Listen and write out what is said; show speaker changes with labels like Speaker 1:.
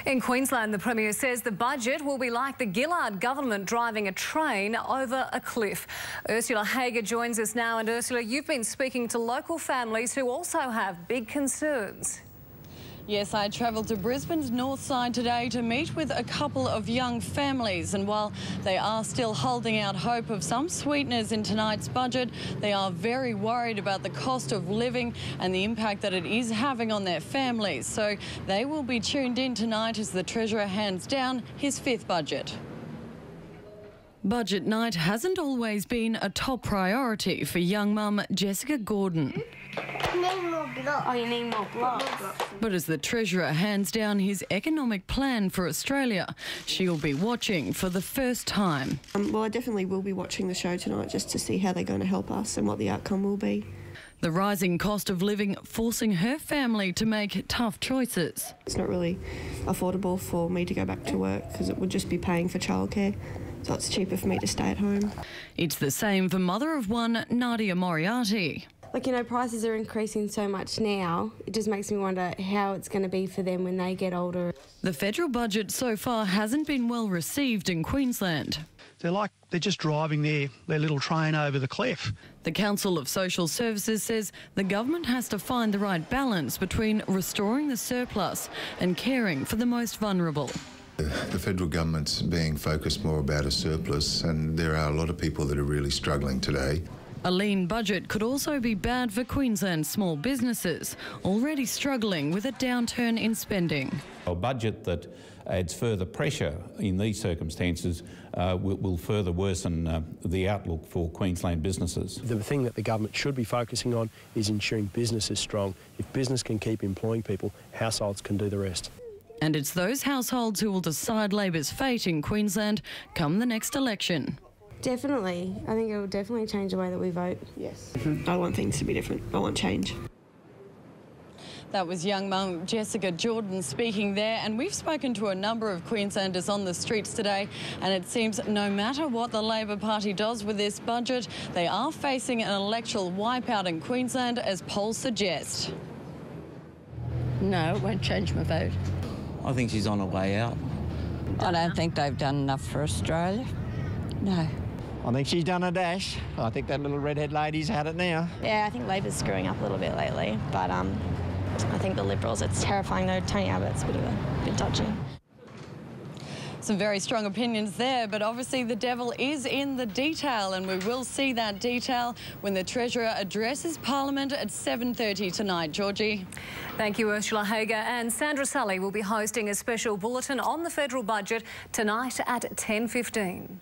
Speaker 1: In Queensland, the Premier says the budget will be like the Gillard government driving a train over a cliff. Ursula Hager joins us now. And Ursula, you've been speaking to local families who also have big concerns.
Speaker 2: Yes, I travelled to Brisbane's north side today to meet with a couple of young families, and while they are still holding out hope of some sweeteners in tonight's budget, they are very worried about the cost of living and the impact that it is having on their families. So they will be tuned in tonight as the Treasurer hands down his fifth budget. Budget night hasn't always been a top priority for young mum Jessica Gordon.
Speaker 3: Oh, you need more blocks.
Speaker 2: But as the Treasurer hands down his economic plan for Australia, she'll be watching for the first time.
Speaker 4: Well, I definitely will be watching the show tonight just to see how they're going to help us and what the outcome will be.
Speaker 2: The rising cost of living forcing her family to make tough choices.
Speaker 4: It's not really affordable for me to go back to work because it would just be paying for childcare. So it's cheaper for me to stay at home.
Speaker 2: It's the same for mother of one, Nadia Moriarty.
Speaker 3: Like, you know, prices are increasing so much now. It just makes me wonder how it's going to be for them when they get older.
Speaker 2: The federal budget so far hasn't been well received in Queensland.
Speaker 5: They're just driving their little train over the cliff.
Speaker 2: The Council of Social Services says the government has to find the right balance between restoring the surplus and caring for the most vulnerable.
Speaker 6: The federal government's being focused more about a surplus, and there are a lot of people that are really struggling today.
Speaker 2: A lean budget could also be bad for Queensland's small businesses, already struggling with a downturn in spending.
Speaker 7: A budget that adds further pressure in these circumstances will further worsen the outlook for Queensland businesses.
Speaker 8: The thing that the government should be focusing on is ensuring business is strong. If business can keep employing people, households can do the rest.
Speaker 2: And it's those households who will decide Labor's fate in Queensland come the next election.
Speaker 3: Definitely. I think it will definitely change the way that we vote.
Speaker 4: Yes. I want things to be different. I want change.
Speaker 2: That was young mum Jessica Gordon speaking there, and we've spoken to a number of Queenslanders on the streets today, and it seems no matter what the Labor Party does with this budget, they are facing an electoral wipeout in Queensland, as polls suggest.
Speaker 9: No, it won't change my vote.
Speaker 10: I think she's on her way out.
Speaker 9: I don't think they've done enough for Australia. No.
Speaker 10: I think she's done a dash. I think that little redhead lady's had it now.
Speaker 11: Yeah, I think Labor's screwing up a little bit lately, but I think the Liberals, it's terrifying though. Tony Abbott's a bit dodgy.
Speaker 2: Some very strong opinions there, but obviously the devil is in the detail, and we will see that detail when the Treasurer addresses Parliament at 7:30 tonight. Georgie.
Speaker 1: Thank you, Ursula Hager. And Sandra Sully will be hosting a special bulletin on the federal budget tonight at 10:15.